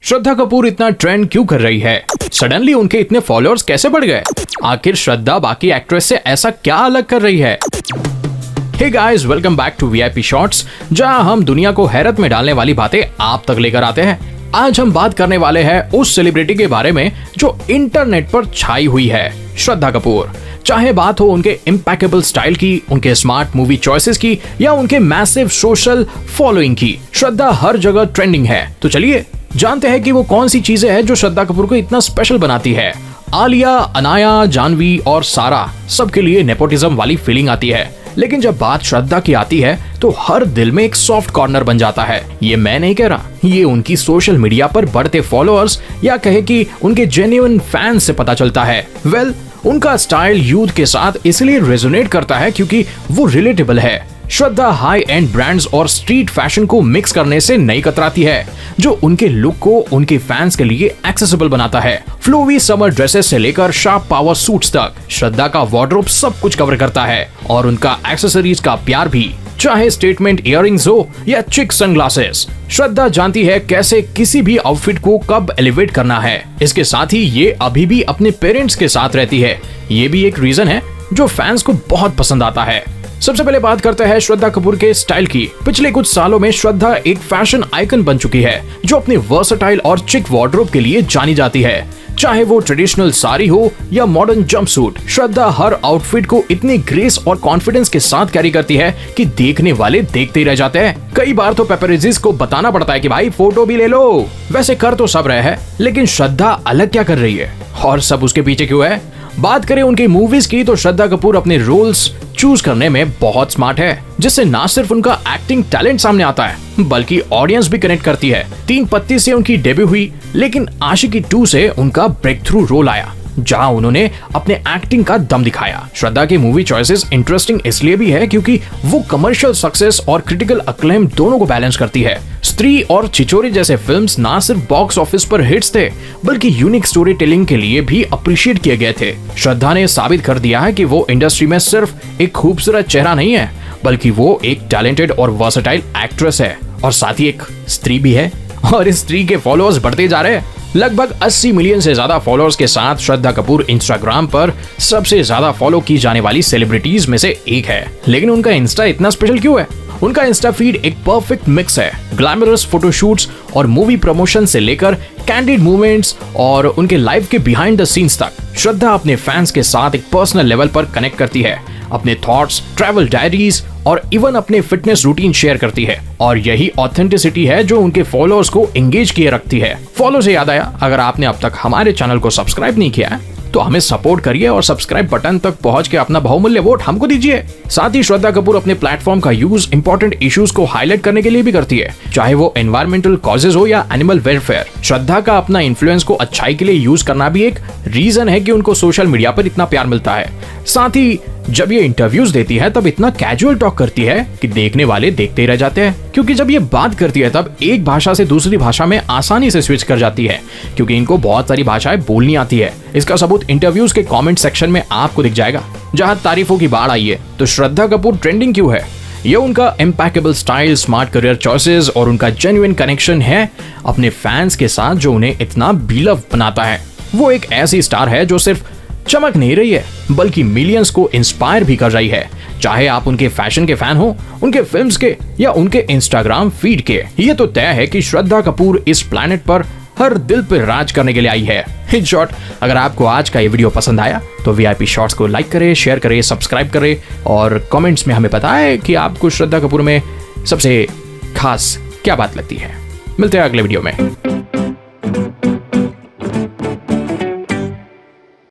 श्रद्धा कपूर इतना ट्रेंड क्यों कर रही है? सडनली उनके इतने फॉलोअर्स कैसे बढ़ गए? आखिर श्रद्धा बाकी एक्ट्रेस से ऐसा क्या अलग कर रही है? Hey guys, welcome back to VIP shorts, जहां हम दुनिया को हैरत में डालने वाली बातें आप तक लेकर आते हैं। आज हम बात करने वाले हैं उस सेलिब्रिटी के बारे में जो इंटरनेट पर छाई हुई है, श्रद्धा कपूर। चाहे बात हो उनके इम्पैकेबल स्टाइल की, उनके स्मार्ट मूवी चॉइसेस की या उनके मैसिव सोशल फॉलोइंग की, श्रद्धा हर जगह ट्रेंडिंग है। तो चलिए जानते हैं कि वो कौन सी चीजें हैं जो श्रद्धा कपूर को इतना स्पेशल बनाती है। आलिया, अनाया, जानवी और सारा सबके लिए नेपोटिज्म वाली फीलिंग आती है, लेकिन जब बात श्रद्धा की आती है तो हर दिल में एक सॉफ्ट कॉर्नर बन जाता है। ये मैं नहीं कह रहा, ये उनकी सोशल मीडिया पर बढ़ते फॉलोअर्स या कहे कि उनके जेन्युइन फैंस से पता चलता है। उनका स्टाइल यूथ के साथ इसलिए रेजोनेट करता है क्योंकि वो रिलेटेबल है। श्रद्धा हाई एंड ब्रांड्स और स्ट्रीट फैशन को मिक्स करने से नहीं कतराती है, जो उनके लुक को उनके फैंस के लिए एक्सेसिबल बनाता है। फ्लोवी समर ड्रेसेस से लेकर शार्प पावर सूट्स तक श्रद्धा का वार्डरोब सब कुछ कवर करता है, और उनका एक्सेसरीज का प्यार भी, चाहे स्टेटमेंट इयररिंग्स हो या चिक सनग्लासेस। श्रद्धा जानती है कैसे किसी भी आउटफिट को कब एलिवेट करना है। इसके साथ ही ये अभी भी अपने पेरेंट्स के साथ रहती है। ये भी एक रीजन है जो फैंस को बहुत पसंद आता है। सबसे पहले बात करते हैं श्रद्धा कपूर के स्टाइल की। पिछले कुछ सालों में श्रद्धा एक फैशन आइकन बन चुकी है, जो अपने वर्सेटाइल और चिक वार्डरोब के लिए जानी जाती है। चाहे वो ट्रेडिशनल साड़ी हो या मॉडर्न जंपसूट, श्रद्धा हर आउटफिट को इतनी ग्रेस और कॉन्फिडेंस के साथ कैरी करती है कि देखने वाले देखते ही रह जाते हैं। कई बार तो पेपरेजीज को बताना पड़ता है कि भाई फोटो भी ले लो। वैसे कर तो सब रहे हैं, लेकिन श्रद्धा अलग क्या कर रही है और सब उसके पीछे क्यों है? बात करें उनकी मूवीज की तो श्रद्धा कपूर अपने रोल्स चूज करने में बहुत स्मार्ट है, जिससे ना सिर्फ उनका एक्टिंग टैलेंट सामने आता है बल्कि ऑडियंस भी कनेक्ट करती है। 3 पत्ती से उनकी डेब्यू हुई, लेकिन आशिकी 2 से उनका ब्रेक थ्रू रोल आया, जहां उन्होंने अपने एक्टिंग का दम दिखाया। श्रद्धा की मूवी चॉइसेस इंटरेस्टिंग इसलिए भी है क्योंकि वो कमर्शियल सक्सेस और क्रिटिकल अक्लेम दोनों को बैलेंस करती है। स्त्री और छिछोरे जैसे फिल्म्स ना सिर्फ बॉक्स ऑफिस पर हिट्स थे, बल्कि यूनिक स्टोरी टेलिंग के लिए भी अप्रिशिएट किए गए थे। श्रद्धा ने साबित कर दिया है कि वो इंडस्ट्री में सिर्फ एक खूबसूरत चेहरा नहीं है, बल्कि वो एक टैलेंटेड और वर्सेटाइल एक्ट्रेस है, और साथ ही एक स्त्री भी है। और इस स्त्री के फॉलोअर्स बढ़ते जा रहे हैं। लगभग 80 मिलियन से ज्यादा फॉलोअर्स के साथ श्रद्धा कपूर इंस्टाग्राम पर सबसे ज्यादा फॉलो की जाने वाली सेलिब्रिटीज में से एक है। लेकिन उनका इंस्टा इतना स्पेशल क्यों है? उनका इंस्टा फीड एक परफेक्ट मिक्स है। ग्लैमरस फोटोशूट्स और मूवी प्रमोशन से लेकर कैंडिड मूवमेंट्स और उनके लाइफ के बिहाइंड द सीन्स तक, श्रद्धा अपने फैंस के साथ एक पर्सनल लेवल पर कनेक्ट करती है। अपने थॉट्स, ट्रैवल डायरीज और इवन अपने फिटनेस रूटीन शेयर करती है, और यही ऑथेंटिसिटी है जो उनके फॉलोअर्स को एंगेज किए रखती है। फॉलो से याद आया, अगर आपने अब तक हमारे चैनल को सब्सक्राइब नहीं किया है तो हमें सपोर्ट करिए और सब्सक्राइब बटन तक पहुंच के अपना बहुमूल्य वोट हमको दीजिए। साथ ही श्रद्धा कपूर अपने प्लेटफॉर्म का यूज इंपॉर्टेंट इश्यूज को हाईलाइट करने के लिए भी करती है, चाहे वो एनवायरमेंटल कॉजेज हो या एनिमल वेलफेयर। श्रद्धा का अपना इन्फ्लुएंस को अच्छाई के लिए यूज करना भी एक रीजन है कि उनको सोशल मीडिया पर इतना प्यार मिलता है। साथ ही जब ये इंटरव्यूज देती है तब इतना कैजुअल टॉक करती है कि देखने वाले देखते ही रह जाते हैं, क्योंकि जब ये बात करती है तब एक भाषा से दूसरी भाषा में आसानी से स्विच कर जाती है, क्योंकि इनको बहुत सारी भाषाएं बोलनी आती है। इसका सबूत इंटरव्यूज के कमेंट सेक्शन में आपको दिख जाएगा, जहां तारीफों की बाढ़ आई है। तो श्रद्धा कपूर ट्रेंडिंग क्यों है? ये उनका impeccable style, smart career choices और उनका जेन्युइन कनेक्शन है अपने फैंस के साथ, जो उन्हें इतना बिलव बनाता है। वो एक ऐसी स्टार है जो सिर्फ चमक नहीं रही है, बल्कि मिलियंस को इंस्पायर भी कर रही है। चाहे आप उनके फैशन के फैन हो, उनके फिल्म्स के या उनके इंस्टाग्राम फीड के, ये तो तय है कि श्रद्धा कपूर इस प्लैनेट पर हर दिल पर राज करने के लिए आई है। इन शॉर्ट, अगर आपको आज का ये वीडियो पसंद आया तो वीआईपी शॉर्ट्स को लाइक करें, शेयर करें, सब्सक्राइब करें और कमेंट्स में हमें बताएं कि आपको श्रद्धा कपूर में सबसे खास क्या बात लगती है। मिलते हैं अगले वीडियो में।